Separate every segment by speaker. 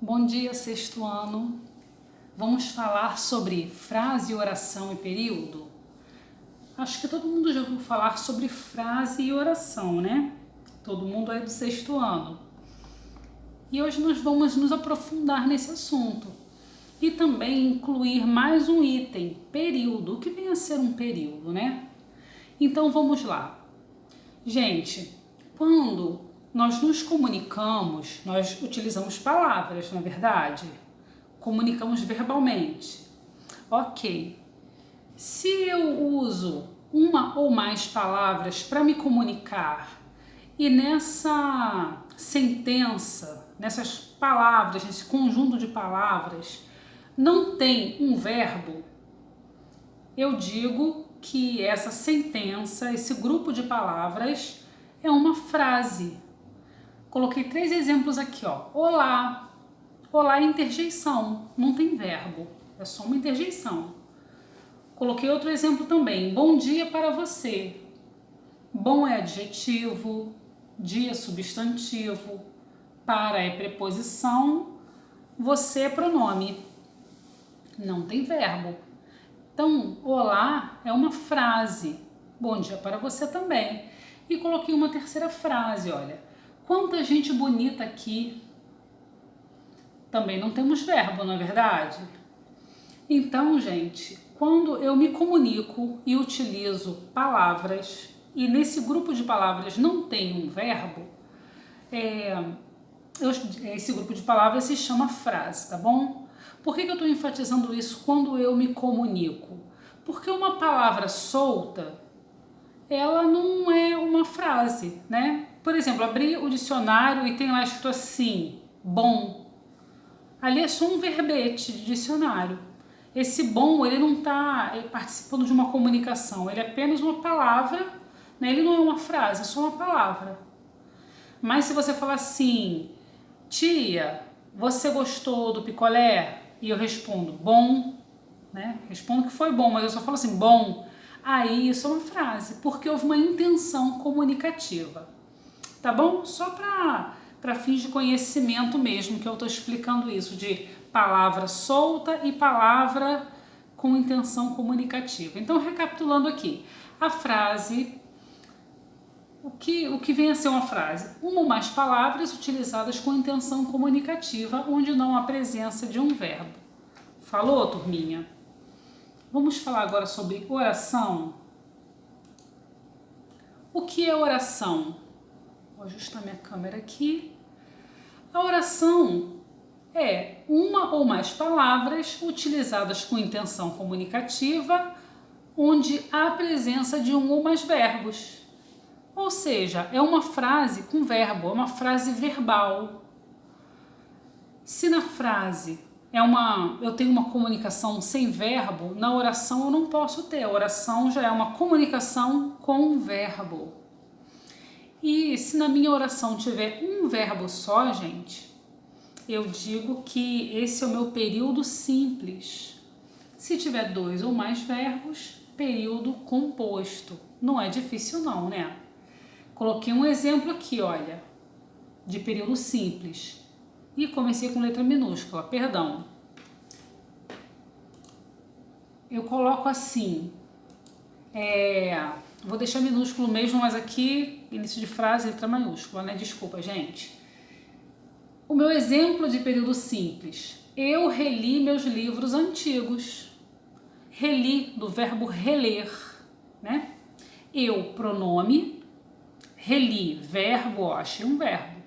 Speaker 1: Bom dia, sexto ano. Vamos falar sobre frase, oração e período? Acho que todo mundo já ouviu falar sobre frase e oração, né? Todo mundo é do sexto ano. E hoje nós vamos nos aprofundar nesse assunto e também incluir mais um item, período. O que vem a ser um período, né? Então vamos lá. Gente, quando nós nos comunicamos, nós utilizamos palavras, não é verdade? Comunicamos verbalmente. Ok. Se eu uso uma ou mais palavras para me comunicar e nessa sentença, nessas palavras, nesse conjunto de palavras, não tem um verbo, eu digo que essa sentença, esse grupo de palavras é uma frase. Coloquei 3 exemplos aqui, ó. Olá. Olá é interjeição, não tem verbo, é só uma interjeição. Coloquei outro exemplo também. Bom dia para você. Bom é adjetivo, dia é substantivo, para é preposição, você é pronome. Não tem verbo. Então, olá é uma frase. Bom dia para você também. E coloquei uma terceira frase, olha. Quanta gente bonita aqui. Também não temos verbo, não é verdade? Então, gente, quando eu me comunico e utilizo palavras, e nesse grupo de palavras não tem um verbo, esse grupo de palavras se chama frase, tá bom? Por que eu estou enfatizando isso quando eu me comunico? Porque uma palavra solta, ela não é uma frase, né? Por exemplo, abri o dicionário e tem lá escrito assim, bom. Ali é só um verbete de dicionário. Esse bom, ele não está participando de uma comunicação, ele é apenas uma palavra, né? Ele não é uma frase, é só uma palavra. Mas se você falar assim, tia, você gostou do picolé? E eu respondo, bom, né? Respondo que foi bom, mas eu só falo assim, bom. Aí isso é uma frase, porque houve uma intenção comunicativa. Tá bom? Só para fins de conhecimento mesmo que eu estou explicando isso, de palavra solta e palavra com intenção comunicativa. Então, recapitulando aqui, a frase, o que vem a ser uma frase? Uma ou mais palavras utilizadas com intenção comunicativa, onde não há presença de um verbo. Falou, turminha? Vamos falar agora sobre oração. O que é oração? Vou ajustar minha câmera aqui. A oração é uma ou mais palavras utilizadas com intenção comunicativa, onde há a presença de um ou mais verbos. Ou seja, é uma frase com verbo, é uma frase verbal. Se na frase eu tenho uma comunicação sem verbo, na oração eu não posso ter. A oração já é uma comunicação com verbo. E se na minha oração tiver um verbo só, gente, eu digo que esse é o meu período simples. Se tiver 2 ou mais verbos, período composto. Não é difícil não, né? Coloquei um exemplo aqui, olha, de período simples. E comecei com letra minúscula, perdão. Eu coloco assim, vou deixar minúsculo mesmo, mas aqui, início de frase, letra maiúscula, né? Desculpa, gente. O meu exemplo de período simples. Eu reli meus livros antigos. Reli, do verbo reler, né? Eu, pronome. Reli, verbo, ó, achei um verbo.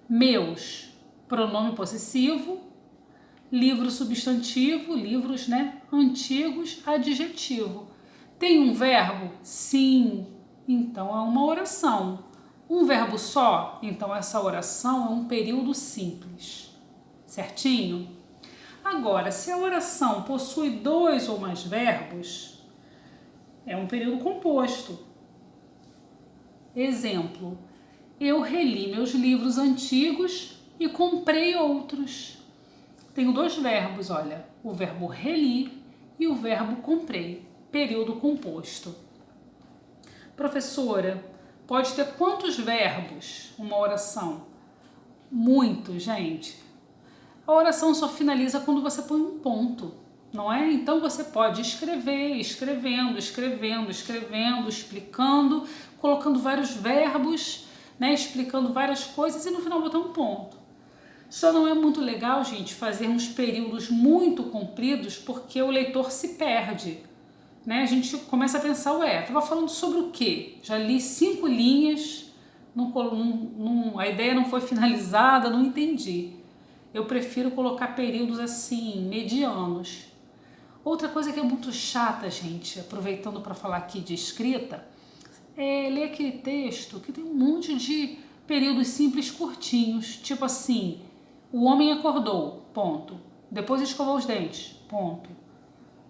Speaker 1: Meus, pronome possessivo. Livro, substantivo. Livros, né? Antigos, adjetivo. Tem um verbo? Sim. Então é uma oração. Um verbo só? Então essa oração é um período simples. Certinho? Agora, se a oração possui 2 ou mais verbos, é um período composto. Exemplo: eu reli meus livros antigos e comprei outros. Tenho 2 verbos, olha, o verbo reli e o verbo comprei. Período composto. Professora, pode ter quantos verbos uma oração? Muito, gente. A oração só finaliza quando você põe um ponto, não é? Então você pode escrever, escrevendo, explicando, colocando vários verbos, né? Explicando várias coisas e no final botar um ponto. Só não é muito legal, gente, fazermos períodos muito compridos porque o leitor se perde, né? A gente começa a pensar, estava falando sobre o quê? Já li 5 linhas, a ideia não foi finalizada, não entendi. Eu prefiro colocar períodos assim, medianos. Outra coisa que é muito chata, gente, aproveitando para falar aqui de escrita, é ler aquele texto que tem um monte de períodos simples curtinhos, tipo assim, o homem acordou, ponto. Depois escovou os dentes, ponto.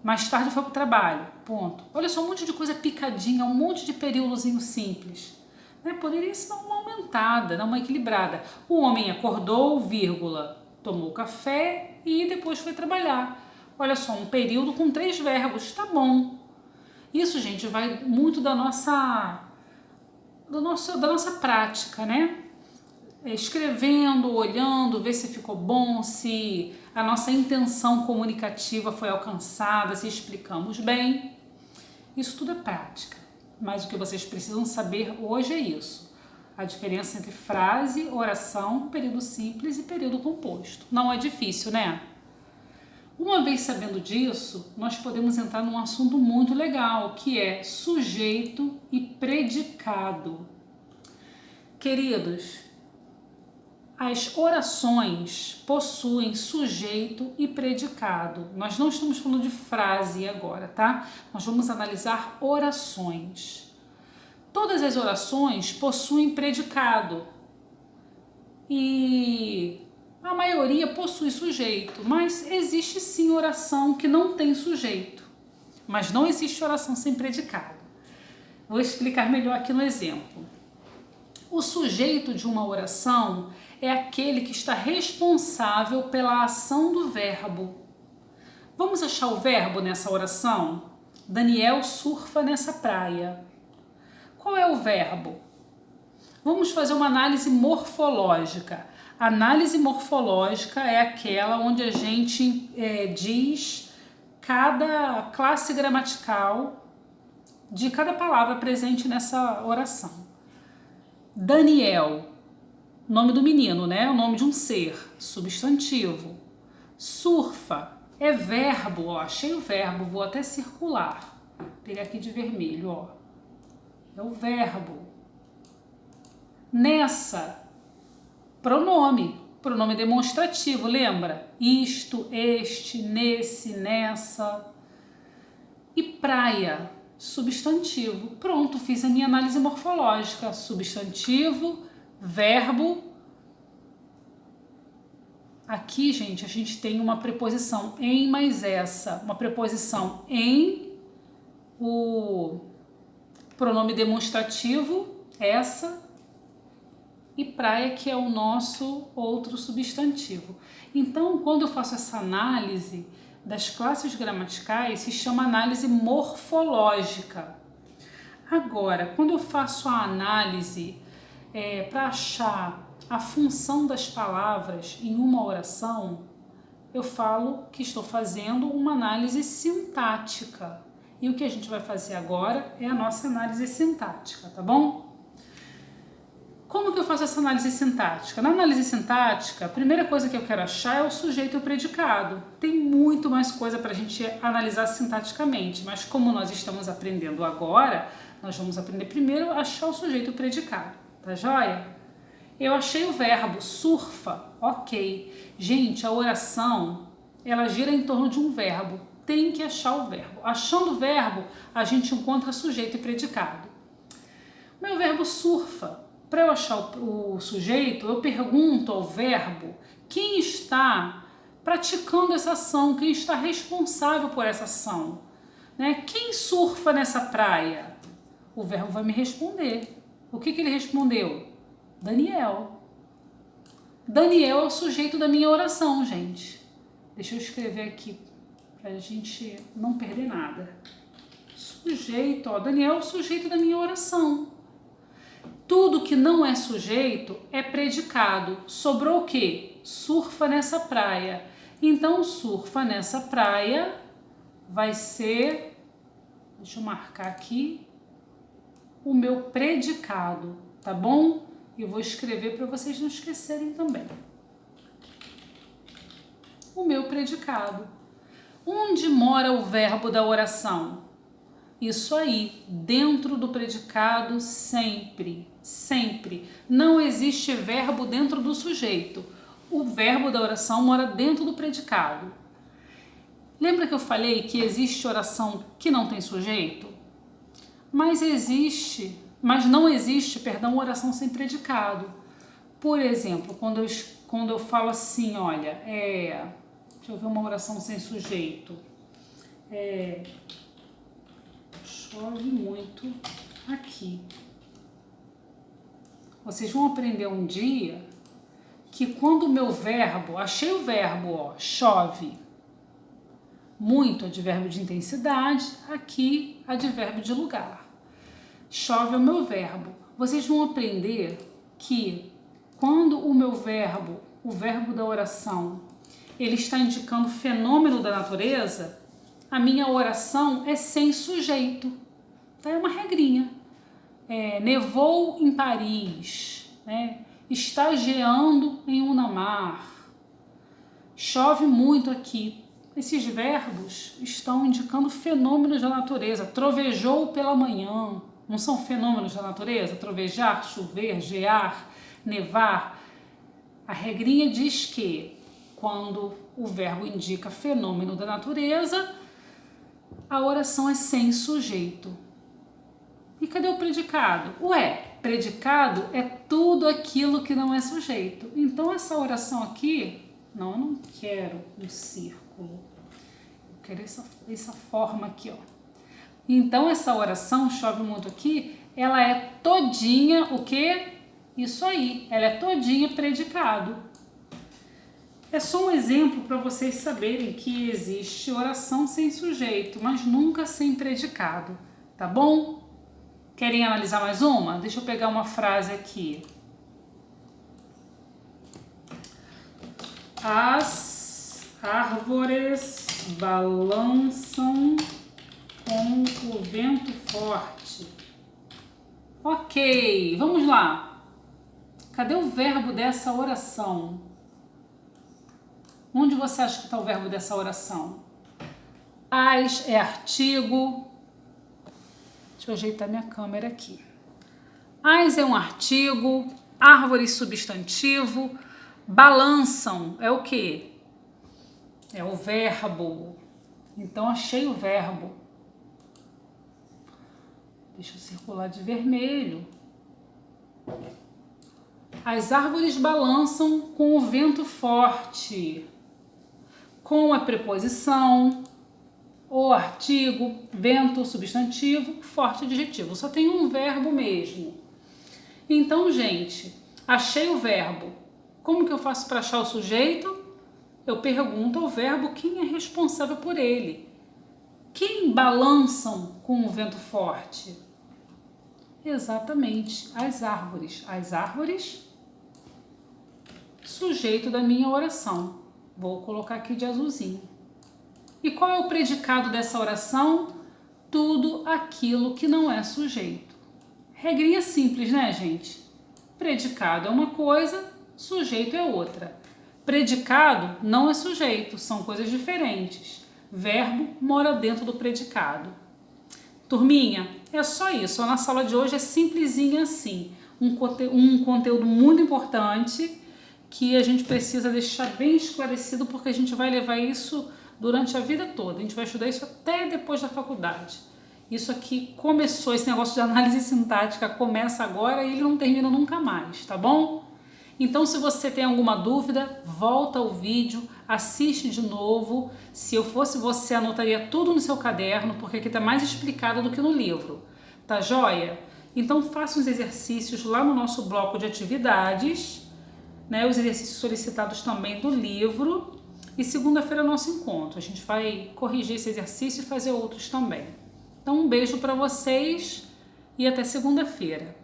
Speaker 1: Mais tarde foi para o trabalho, ponto. Olha só, um monte de coisa picadinha, um monte de períodozinho simples. Né? Poderia ser uma aumentada, uma equilibrada. O homem acordou, vírgula, tomou café e depois foi trabalhar. Olha só, um período com 3 verbos, tá bom. Isso, gente, vai muito da nossa prática, né? Escrevendo, olhando, ver se ficou bom, se a nossa intenção comunicativa foi alcançada, se explicamos bem. Isso tudo é prática, mas o que vocês precisam saber hoje é isso. A diferença entre frase, oração, período simples e período composto. Não é difícil, né? Uma vez sabendo disso, nós podemos entrar num assunto muito legal, que é sujeito e predicado. Queridos, as orações possuem sujeito e predicado. Nós não estamos falando de frase agora, tá? Nós vamos analisar orações. Todas as orações possuem predicado e a maioria possui sujeito, mas existe sim oração que não tem sujeito, mas não existe oração sem predicado. Vou explicar melhor aqui no exemplo. O sujeito de uma oração é aquele que está responsável pela ação do verbo. Vamos achar o verbo nessa oração? Daniel surfa nessa praia. Qual é o verbo? Vamos fazer uma análise morfológica. A análise morfológica é aquela onde a gente diz cada classe gramatical de cada palavra presente nessa oração. Daniel, nome do menino, né? O nome de um ser, substantivo. Surfa é verbo, ó. Achei o verbo, vou até circular. Vou pegar aqui de vermelho, ó. É o verbo. Nessa, pronome demonstrativo, lembra? Isto, este, nesse, nessa. E praia, substantivo. Pronto, fiz a minha análise morfológica. Substantivo, verbo. Aqui, gente, a gente tem uma preposição em mais essa. Uma preposição em, o pronome demonstrativo, essa, e praia, que é o nosso outro substantivo. Então, quando eu faço essa análise das classes gramaticais, se chama análise morfológica. Agora, quando eu faço a análise para achar a função das palavras em uma oração, eu falo que estou fazendo uma análise sintática. E o que a gente vai fazer agora é a nossa análise sintática, tá bom? Como que eu faço essa análise sintática? Na análise sintática, a primeira coisa que eu quero achar é o sujeito e o predicado. Tem muito mais coisa para a gente analisar sintaticamente, mas como nós estamos aprendendo agora, nós vamos aprender primeiro a achar o sujeito e o predicado, tá joia? Eu achei o verbo surfa, ok. Gente, a oração, ela gira em torno de um verbo. Tem que achar o verbo. Achando o verbo, a gente encontra sujeito e predicado. Meu verbo surfa. Para eu achar o sujeito, eu pergunto ao verbo quem está praticando essa ação, quem está responsável por essa ação. Né? Quem surfa nessa praia? O verbo vai me responder. O que ele respondeu? Daniel. Daniel é o sujeito da minha oração, gente. Deixa eu escrever aqui para a gente não perder nada. Sujeito, ó, Daniel é o sujeito da minha oração. Tudo que não é sujeito é predicado. Sobrou o quê? surfa nessa praia. Então, surfa nessa praia vai ser, deixa eu marcar aqui, o meu predicado, tá bom? E vou escrever para vocês não esquecerem também. O meu predicado. Onde mora o verbo da oração? Isso aí, dentro do predicado sempre, sempre. Não existe verbo dentro do sujeito. O verbo da oração mora dentro do predicado. Lembra que eu falei que existe oração que não tem sujeito? Mas não existe, oração sem predicado. Por exemplo, quando eu falo assim, olha, deixa eu ver uma oração sem sujeito. Chove muito aqui. Vocês vão aprender um dia que quando o meu verbo, achei o verbo, ó, chove, muito, advérbio de intensidade, aqui, advérbio de lugar. Chove é o meu verbo. Vocês vão aprender que quando o meu verbo, o verbo da oração, ele está indicando fenômeno da natureza, a minha oração é sem sujeito. É uma regrinha. Nevou em Paris, né? Está geando em Unamar, chove muito aqui. Esses verbos estão indicando fenômenos da natureza. Trovejou pela manhã. Não são fenômenos da natureza? Trovejar, chover, gear, nevar. A regrinha diz que quando o verbo indica fenômeno da natureza, a oração é sem sujeito. E cadê o predicado? Predicado é tudo aquilo que não é sujeito. Então essa oração aqui, eu não quero um círculo. Eu quero essa forma aqui, ó. Então essa oração, chove muito aqui, ela é todinha o quê? Isso aí, ela é todinha predicado. É só um exemplo para vocês saberem que existe oração sem sujeito, mas nunca sem predicado, tá bom? Querem analisar mais uma? Deixa eu pegar uma frase aqui. As árvores balançam com o vento forte. Ok, vamos lá. Cadê o verbo dessa oração? Onde você acha que está o verbo dessa oração? As é artigo. Deixa eu ajeitar minha câmera aqui. As é um artigo, árvores substantivo, balançam é o quê? É o verbo. Então achei o verbo. Deixa eu circular de vermelho. As árvores balançam com o vento forte. Com a preposição, o artigo, vento, substantivo, forte, adjetivo. Só tem um verbo mesmo. Então, gente, achei o verbo. Como que eu faço para achar o sujeito? Eu pergunto ao verbo quem é responsável por ele. Quem balançam com o vento forte? Exatamente, as árvores. As árvores, sujeito da minha oração. Vou colocar aqui de azulzinho. E qual é o predicado dessa oração? Tudo aquilo que não é sujeito. Regrinha simples, né, gente? Predicado é uma coisa, sujeito é outra. Predicado não é sujeito, são coisas diferentes. Verbo mora dentro do predicado. Turminha, é só isso. A nossa aula de hoje é simplesinha assim. Um conteúdo muito importante que a gente precisa deixar bem esclarecido porque a gente vai levar isso durante a vida toda. A gente vai estudar isso até depois da faculdade. Isso aqui começou, esse negócio de análise sintática começa agora e ele não termina nunca mais, tá bom? Então, se você tem alguma dúvida, volta ao vídeo, assiste de novo. Se eu fosse você, anotaria tudo no seu caderno, porque aqui tá mais explicado do que no livro, tá joia? Então, faça os exercícios lá no nosso bloco de atividades, né? Os exercícios solicitados também do livro. E segunda-feira é o nosso encontro. A gente vai corrigir esse exercício e fazer outros também. Então, um beijo para vocês e até segunda-feira.